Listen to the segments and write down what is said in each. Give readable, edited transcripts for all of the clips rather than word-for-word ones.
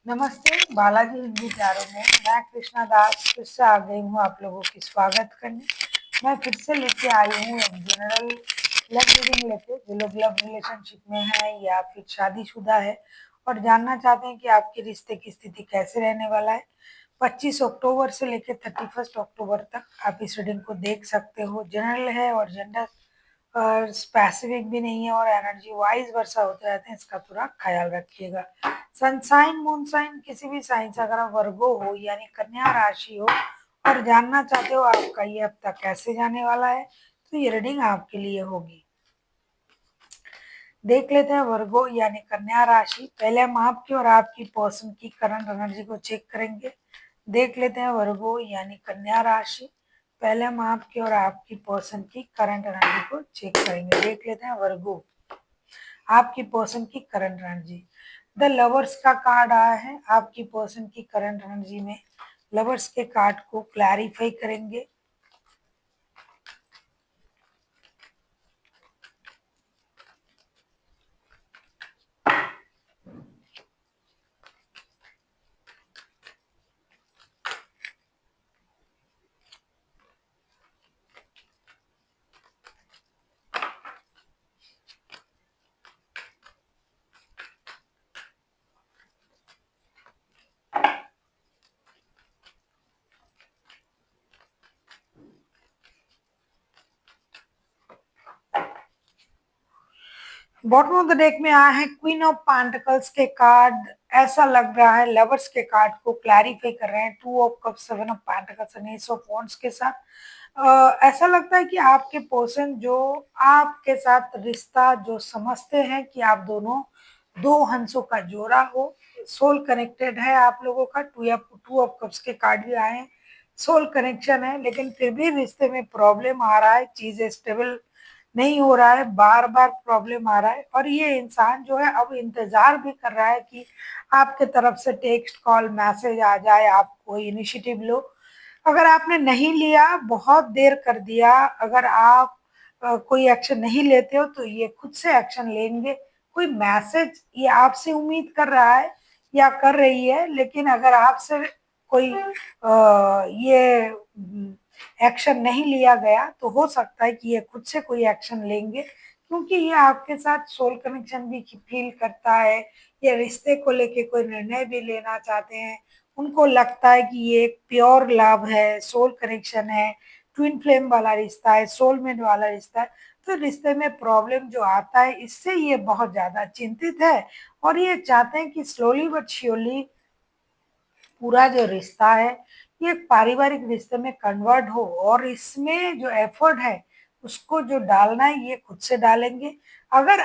नमस्ते, बालाजी हिंदी प्यारों में मैं कृष्णा दास फिर से आ गई हूँ आप लोगों की स्वागत करने। मैं फिर से लेके आई हूँ एक जनरल लव रीडिंग लेके, जो लोग लव रिलेशनशिप में हैं या फिर शादीशुदा है और जानना चाहते हैं कि आपके रिश्ते की स्थिति कैसे रहने वाला है। 25 अक्टूबर से लेकर 31 अक्टूबर तक आप इस रीडिंग को देख सकते हो। जनरल है और जेंडर और स्पेसिफिक भी नहीं है और एनर्जी वाइज वर्षा होते रहते हैं, इसका थोड़ा ख्याल रखिएगा। सनसाइन मूनसाइन किसी भी साइन से अगर आप वर्गो हो यानी कन्या राशि हो और जानना चाहते हो आपका ये हफ्ता कैसे जाने वाला है, तो ये रीडिंग आपके लिए होगी। देख लेते हैं वर्गो यानी कन्या राशि। पहले हम आपकी और आपकी पर्सन की करंट एनर्जी को चेक करेंगे। देख लेते हैं वर्गो यानी कन्या राशि। पहले हम आपकी और आपकी पर्सन की करंट एनर्जी को चेक करेंगे। देख लेते हैं वर्गो आपकी पर्सन की करंट एनर्जी। द लवर्स का कार्ड आया है आपकी पर्सन की करंट एनर्जी में। लवर्स के कार्ड को क्लैरिफाई करेंगे। बॉटम ऑफ द डेक में आया है क्वीन ऑफ पेंटिकल्स के कार्ड। ऐसा लग रहा है लवर्स के कार्ड को क्लैरिफाई कर रहे हैं। Two of cup, seven of pentacles and S of wands के साथ। ऐसा लगता है कि आपके पर्सन जो आपके साथ रिश्ता जो समझते हैं कि आप दोनों दो हंसों का जोड़ा हो, सोल कनेक्टेड है आप लोगों का। टू ऑफ कप्स के कार्ड भी आए हैं। सोल कनेक्शन है लेकिन फिर भी रिश्ते में प्रॉब्लम आ रहा है, चीजें स्टेबल नहीं हो रहा है, बार बार प्रॉब्लम आ रहा है और ये इंसान जो है अब इंतजार भी कर रहा है कि आपके तरफ से टेक्स्ट कॉल मैसेज आ जाए, आप कोई इनिशिएटिव लो। अगर आपने नहीं लिया, बहुत देर कर दिया, अगर आप कोई एक्शन नहीं लेते हो तो ये खुद से एक्शन लेंगे। कोई मैसेज ये आपसे उम्मीद कर रहा है या कर रही है, लेकिन अगर आपसे कोई ये एक्शन नहीं लिया गया तो हो सकता है कि ये खुद से कोई एक्शन लेंगे, क्योंकि ये आपके साथ सोल कनेक्शन भी फील करता है। ये रिश्ते को लेके कोई निर्णय भी लेना चाहते हैं। उनको लगता है कि ये एक प्योर लव है, सोल कनेक्शन है, ट्विन फ्लेम वाला रिश्ता है, सोलमेट वाला रिश्ता है। तो रिश्ते में प्रॉब्लम जो आता है इससे ये बहुत ज्यादा चिंतित है और ये चाहते हैं कि स्लोली बट श्योरली पूरा जो रिश्ता है ये एक पारिवारिक रिश्ते में कन्वर्ट हो और इसमें जो एफर्ट है उसको जो डालना है ये खुद से डालेंगे। अगर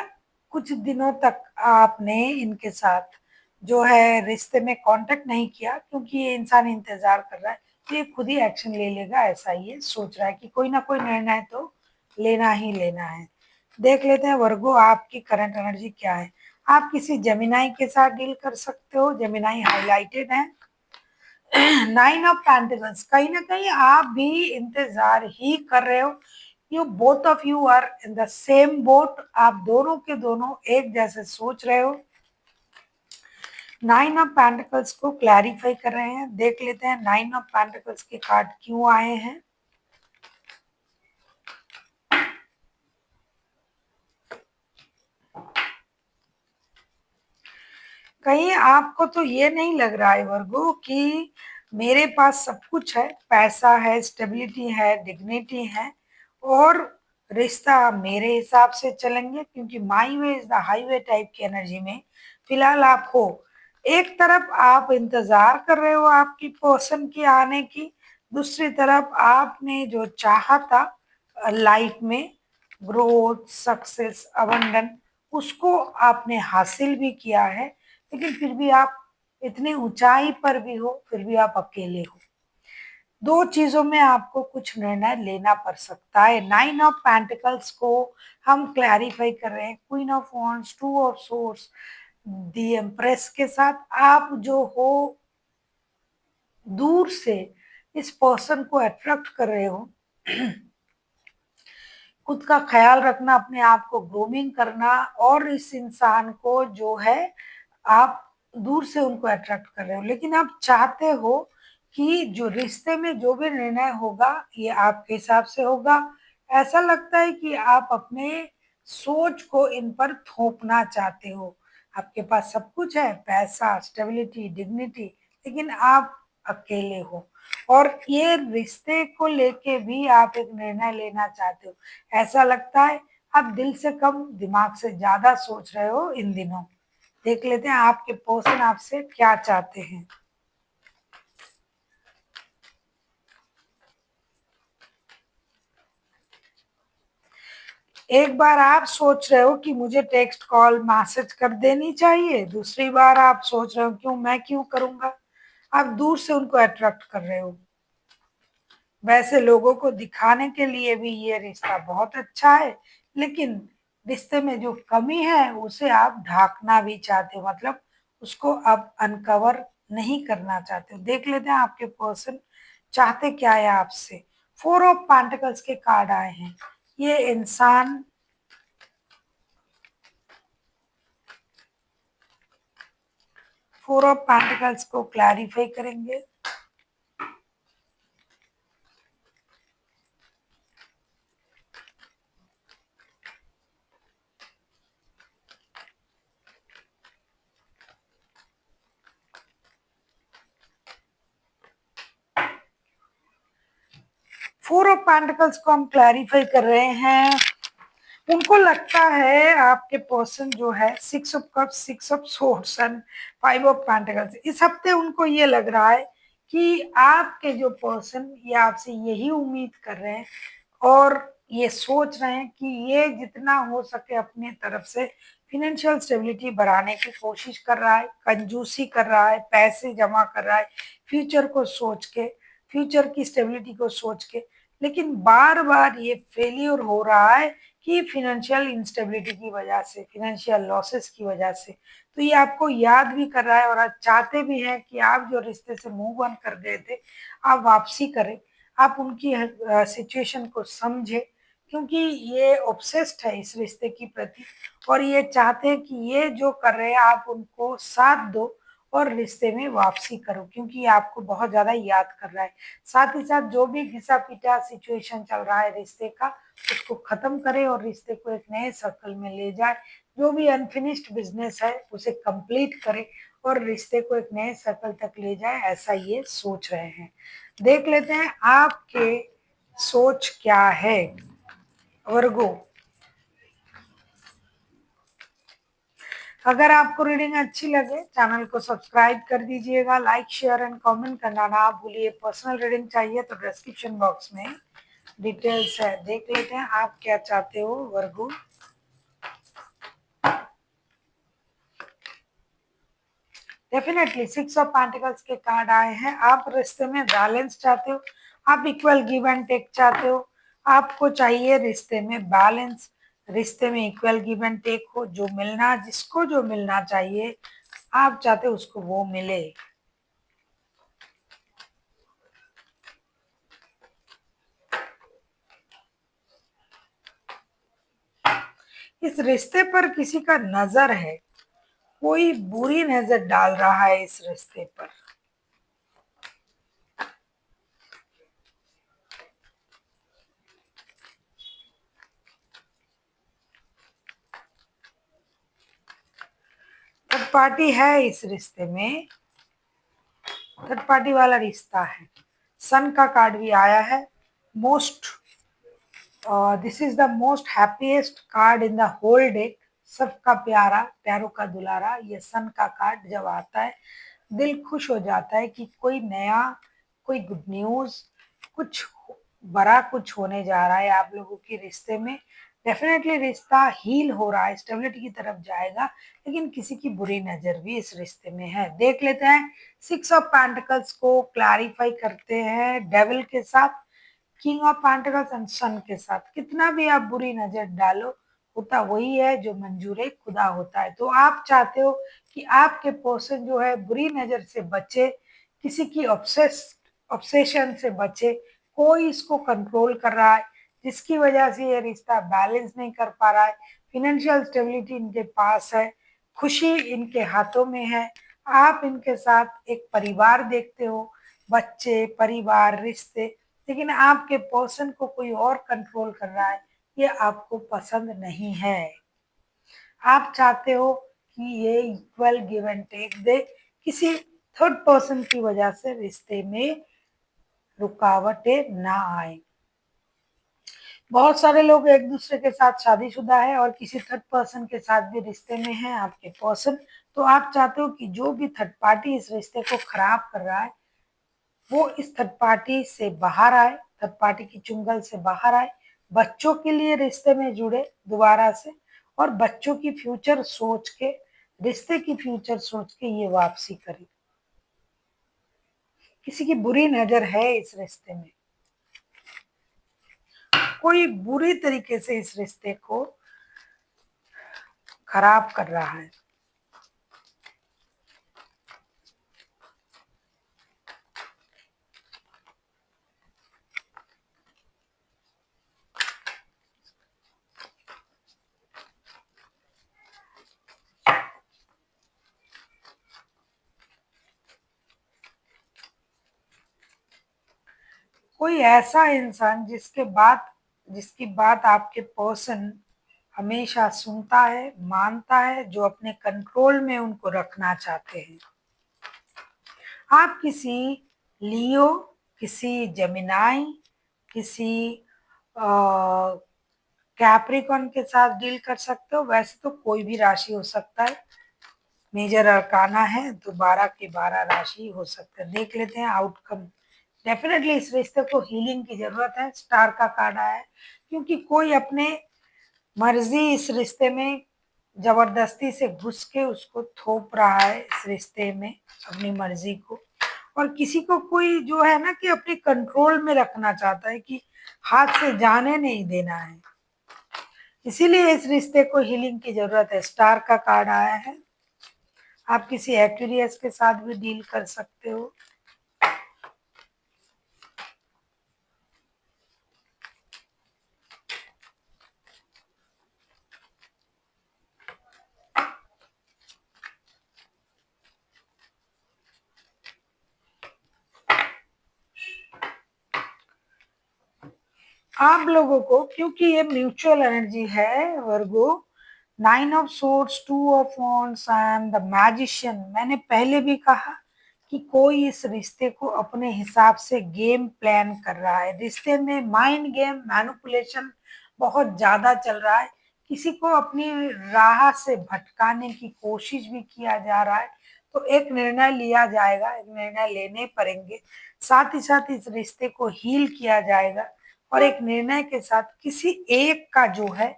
कुछ दिनों तक आपने इनके साथ जो है रिश्ते में कांटेक्ट नहीं किया, क्योंकि ये इंसान इंतजार कर रहा है, तो ये खुद ही एक्शन ले लेगा, ऐसा ये सोच रहा है कि कोई ना कोई निर्णय तो लेना ही लेना है। देख लेते हैं वर्गो आपकी करंट एनर्जी क्या है। आप किसी जेमिनाई के साथ डील कर सकते हो। जेमिनाई हाईलाइटेड है। नाइन ऑफ पेंटिकल्स, कहीं ना कहीं आप भी इंतजार ही कर रहे हो। You both of you are in the same boat, आप दोनों के दोनों एक जैसे सोच रहे हो। नाइन ऑफ पेंटिकल्स को क्लैरिफाई कर रहे हैं। देख लेते हैं नाइन ऑफ पेंटिकल्स के कार्ड क्यों आए हैं। कहीं आपको तो ये नहीं लग रहा है वर्गो कि मेरे पास सब कुछ है, पैसा है, स्टेबिलिटी है, डिग्निटी है और रिश्ता मेरे हिसाब से चलेंगे, क्योंकि my way is the highway type की एनर्जी में फिलहाल आप हो। एक तरफ आप इंतजार कर रहे हो आपकी पर्सन के आने की, दूसरी तरफ आपने जो चाहा था लाइफ में, ग्रोथ, सक्सेस, अबंडन, उसको आपने हासिल भी किया है, लेकिन फिर भी आप इतनी ऊंचाई पर भी हो, फिर भी आप अकेले हो। दो चीजों में आपको कुछ निर्णय लेना पड़ सकता है। नाइन ऑफ पेंटिकल्स को हम क्लैरिफाई कर रहे हैं queen of wands, two of source, the empress के साथ। आप जो हो दूर से इस पर्सन को अट्रैक्ट कर रहे हो। खुद का ख्याल रखना, अपने आप को ग्रूमिंग करना और इस इंसान को जो है आप दूर से उनको अट्रैक्ट कर रहे हो, लेकिन आप चाहते हो कि जो रिश्ते में जो भी निर्णय होगा ये आपके हिसाब से होगा। ऐसा लगता है कि आप अपने सोच को इन पर थोपना चाहते हो। आपके पास सब कुछ है, पैसा, स्टेबिलिटी, डिग्निटी, लेकिन आप अकेले हो और ये रिश्ते को लेके भी आप एक निर्णय लेना चाहते हो। ऐसा लगता है आप दिल से कम दिमाग से ज्यादा सोच रहे हो इन दिनों। देख लेते हैं आपके पर्सन आपसे क्या चाहते हैं। एक बार आप सोच रहे हो कि मुझे टेक्स्ट कॉल मैसेज कर देनी चाहिए, दूसरी बार आप सोच रहे हो क्यों मैं क्यों करूंगा। आप दूर से उनको अट्रैक्ट कर रहे हो। वैसे लोगों को दिखाने के लिए भी ये रिश्ता बहुत अच्छा है, लेकिन रिश्ते में जो कमी है उसे आप ढाकना भी चाहते हो, मतलब उसको आप अनकवर नहीं करना चाहते हो। देख लेते हैं आपके पर्सन चाहते क्या है आपसे। फोर ऑफ पेंटिकल्स के कार्ड आए हैं। ये इंसान फोर ऑफ पेंटिकल्स को क्लैरिफाई करेंगे। फोर ऑफ पेंटिकल्स को हम क्लैरिफाई कर रहे हैं। उनको लगता है आपके पर्सन जो है six of cups, six of swords and five of pentacles, इस हफ्ते उनको ये लग रहा है कि आपके जो पर्सन ये आपसे यही उम्मीद कर रहे हैं और ये सोच रहे हैं कि ये जितना हो सके अपने तरफ से फिनेंशियल स्टेबिलिटी बढ़ाने की कोशिश कर रहा है, कंजूसी कर रहा है, पैसे जमा कर रहा है फ्यूचर को सोच के, फ्यूचर की स्टेबिलिटी को सोच के, लेकिन बार बार ये फेलियर हो रहा है कि फिनेंशियल इंस्टेबिलिटी की वजह से, फिनेंशियल लॉसेस की वजह से। तो ये आपको याद भी कर रहा है और आप चाहते भी हैं कि आप जो रिश्ते से मूव ऑन कर गए थे आप वापसी करें, आप उनकी सिचुएशन को समझे, क्योंकि ये ऑब्सेस्ड है इस रिश्ते के प्रति और ये चाहते हैं कि ये जो कर रहे हैं आप उनको साथ दो और रिश्ते में वापसी करो, क्योंकि ये आपको बहुत ज्यादा याद कर रहा है। साथ ही साथ जो भी घिसा पिटा सिचुएशन चल रहा है रिश्ते का उसको खत्म करे और रिश्ते को एक नए सर्कल में ले जाए। जो भी अनफिनिश्ड बिजनेस है उसे कंप्लीट करे और रिश्ते को एक नए सर्कल तक ले जाए, ऐसा ये सोच रहे हैं। देख लेते हैं आपके सोच क्या है वर्गो। अगर आपको रीडिंग अच्छी लगे चैनल को सब्सक्राइब कर दीजिएगा, लाइक शेयर एंड कमेंट करना ना भूलिए। पर्सनल रीडिंग चाहिए तो डिस्क्रिप्शन बॉक्स में डिटेल्स है, देख लेते हैं आप क्या चाहते हो वर्गो। डेफिनेटली सिक्स ऑफ पेंटिकल्स के कार्ड आए हैं। आप रिश्ते में बैलेंस चाहते हो, आप इक्वल गिव एंड टेक चाहते हो। आपको चाहिए रिश्ते में बैलेंस, रिश्ते में इक्वल गिव एंड टेक हो, जो मिलना जिसको जो मिलना चाहिए आप चाहते हो उसको वो मिले। इस रिश्ते पर किसी का नजर है, कोई बुरी नजर डाल रहा है इस रिश्ते पर। थर्ड पार्टी है इस रिश्ते में, थर्ड पार्टी वाला रिश्ता है। सन का कार्ड भी आया है। Most this is the most happiest card in the whole deck. सबका प्यारा, प्यारों का दुलारा, ये सन का कार्ड जब आता है दिल खुश हो जाता है कि कोई नया, कोई गुड न्यूज, कुछ बड़ा कुछ होने जा रहा है आप लोगों के रिश्ते में। डेफिनेटली रिश्ता हील हो रहा है, स्टेबिलिटी की तरफ जाएगा, लेकिन किसी की बुरी नजर भी इस रिश्ते में है। देख लेते हैं सिक्स ऑफ पेंटिकल्स को क्लैरिफाई करते हैं डेविल के साथ, किंग ऑफ पेंटिकल्स एंड सन के साथ। कितना भी आप बुरी नजर डालो, होता वही है जो मंजूर खुदा होता है। तो आप चाहते हो कि आपके पर्सन जो है बुरी नजर से बचे, किसी की ऑब्सेशन से बचे, कोई इसको कंट्रोल कर रहा है जिसकी वजह से ये रिश्ता बैलेंस नहीं कर पा रहा है। फिनेंशियल स्टेबिलिटी इनके पास है, खुशी इनके हाथों में है। आप इनके साथ एक परिवार देखते हो, बच्चे, परिवार, रिश्ते, लेकिन आपके पर्सन को कोई और कंट्रोल कर रहा है, ये आपको पसंद नहीं है। आप चाहते हो कि ये इक्वल गिव एंड टेक दे, किसी थर्ड पर्सन की वजह से रिश्ते में रुकावटें ना आए। बहुत सारे लोग एक दूसरे के साथ शादीशुदा है और किसी थर्ड पर्सन के साथ भी रिश्ते में है आपके पर्सन, तो आप चाहते हो कि जो भी थर्ड पार्टी इस रिश्ते को खराब कर रहा है वो इस थर्ड पार्टी से बाहर आए, थर्ड पार्टी की चुंगल से बाहर आए, बच्चों के लिए रिश्ते में जुड़े दोबारा से, और बच्चों की फ्यूचर सोच के, रिश्ते की फ्यूचर सोच के ये वापसी करे। किसी की बुरी नजर है इस रिश्ते में, कोई बुरी तरीके से इस रिश्ते को खराब कर रहा है। कोई ऐसा इंसान जिसकी बात आपके पर्सन हमेशा सुनता है, मानता है, जो अपने कंट्रोल में उनको रखना चाहते हैं। आप किसी लियो, किसी जेमिनाई, किसी कैप्रिकॉन के साथ डील कर सकते हो। वैसे तो कोई भी राशि हो सकता है, मेजर अरकाना है तो 12 की 12 राशि हो सकते हैं। देख लेते हैं आउटकम। डेफिनेटली इस रिश्ते को हीलिंग की जरूरत है, स्टार का कार्ड आया है, क्योंकि कोई अपने मर्जी इस रिश्ते में जबरदस्ती से घुस के उसको थोप रहा है इस रिश्ते में अपनी मर्जी को, और किसी को कोई जो है ना कि अपने कंट्रोल में रखना चाहता है कि हाथ से जाने नहीं देना है। इसीलिए इस रिश्ते को हीलिंग की जरूरत है। स्टार का कार्ड आया है। आप किसी एक्वेरियस के साथ भी डील कर सकते हो। आप लोगों को, क्योंकि ये म्यूचुअल एनर्जी है वर्गो, 9 of swords, 2 of wands and the magician. मैंने पहले भी कहा कि कोई इस रिश्ते को अपने हिसाब से गेम प्लान कर रहा है। रिश्ते में माइंड गेम, मैनिपुलेशन बहुत ज्यादा चल रहा है। किसी को अपनी राह से भटकाने की कोशिश भी किया जा रहा है, तो एक निर्णय लिया जाएगा, एक निर्णय लेने पड़ेंगे। साथ ही साथ इस रिश्ते को हील किया जाएगा, और एक निर्णय के साथ किसी एक का जो है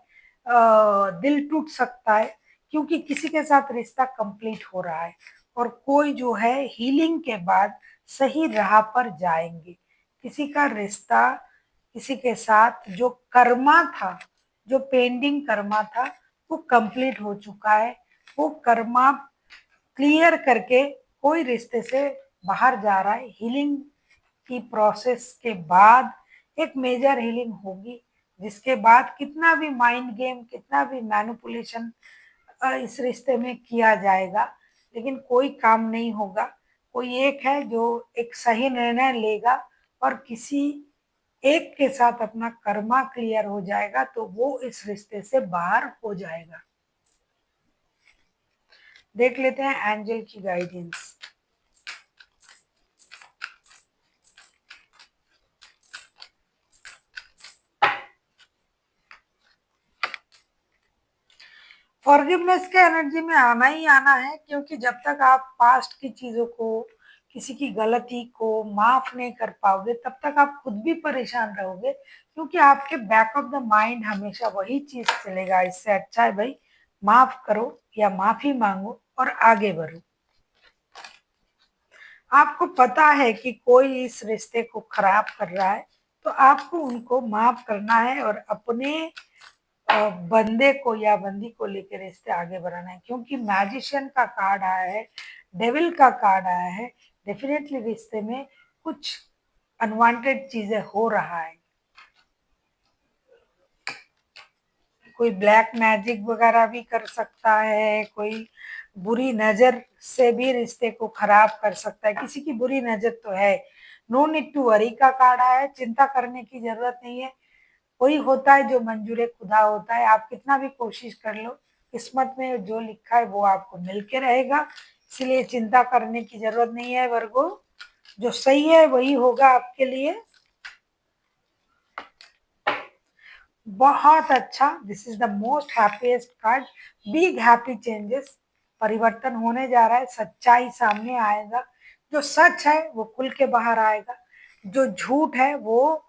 दिल टूट सकता है, क्योंकि किसी के साथ रिश्ता कंप्लीट हो रहा है, और कोई जो है हीलिंग के बाद सही राह पर जाएंगे। किसी का रिश्ता किसी के साथ जो कर्मा था, जो पेंडिंग कर्मा था, वो कंप्लीट हो चुका है। वो कर्मा क्लियर करके कोई रिश्ते से बाहर जा रहा है। हीलिंग की प्रोसेस के बाद एक मेजर हीलिंग होगी, जिसके बाद कितना भी माइंड गेम, कितना भी मैनिपुलेशन इस रिश्ते में किया जाएगा, लेकिन कोई काम नहीं होगा। कोई एक है जो एक सही निर्णय लेगा और किसी एक के साथ अपना कर्मा क्लियर हो जाएगा, तो वो इस रिश्ते से बाहर हो जाएगा। देख लेते हैं एंजल की गाइडेंस। फॉरगिवनेस के एनर्जी में आना ही आना है, क्योंकि जब तक आप पास्ट की चीजों को, किसी की गलती को माफ नहीं कर पाओगे, तब तक आप खुद भी परेशान रहोगे, क्योंकि आपके बैक ऑफ द माइंड हमेशा वही चीज चलेगा। इससे अच्छा है भाई, माफ करो या माफी मांगो और आगे बढ़ो। आपको पता है कि कोई इस रिश्ते को खराब कर रहा है, तो आपको उनको माफ करना है और अपने बंदे को या बंदी को लेकर रिश्ते आगे बढ़ाना है। क्योंकि मैजिशियन का कार्ड आया है, डेविल का कार्ड आया है, डेफिनेटली रिश्ते में कुछ अनवांटेड चीजें हो रहा है। कोई ब्लैक मैजिक वगैरह भी कर सकता है, कोई बुरी नज़र से भी रिश्ते को खराब कर सकता है, किसी की बुरी नज़र तो है। नो नीड टू वरी का कार्ड आया है, चिंता करने की ज़रूरत नहीं है। वही होता है जो मंजूर खुदा होता है, आप कितना भी कोशिश कर लो, किस्मत में जो लिखा है वो आपको मिल के रहेगा, इसलिए चिंता करने की ज़रूरत नहीं है वर्गो, जो सही है वही होगा आपके लिए। बहुत अच्छा, this is the most happiest card. Big happy changes, परिवर्तन होने जा रहा है, सच्चाई सामने आएगा, जो सच है वो खुल के बाहर आएगा, जो झूठ है वो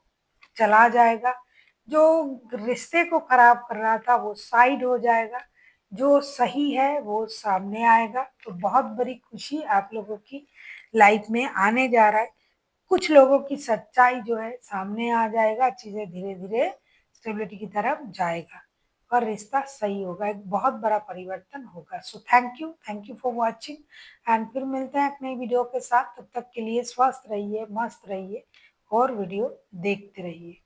चला जाएगा, जो रिश्ते को खराब कर रहा था वो साइड हो जाएगा, जो सही है वो सामने आएगा। तो बहुत बड़ी खुशी आप लोगों की लाइफ में आने जा रहा है। कुछ लोगों की सच्चाई जो है सामने आ जाएगा, चीजें धीरे धीरे स्टेबिलिटी की तरफ जाएगा और रिश्ता सही होगा, एक बहुत बड़ा परिवर्तन होगा। So thank you for watching and फिर मिलते हैं एक नई वीडियो के साथ। तब तक के लिए स्वस्थ रहिए, मस्त रहिए और वीडियो देखते रहिए।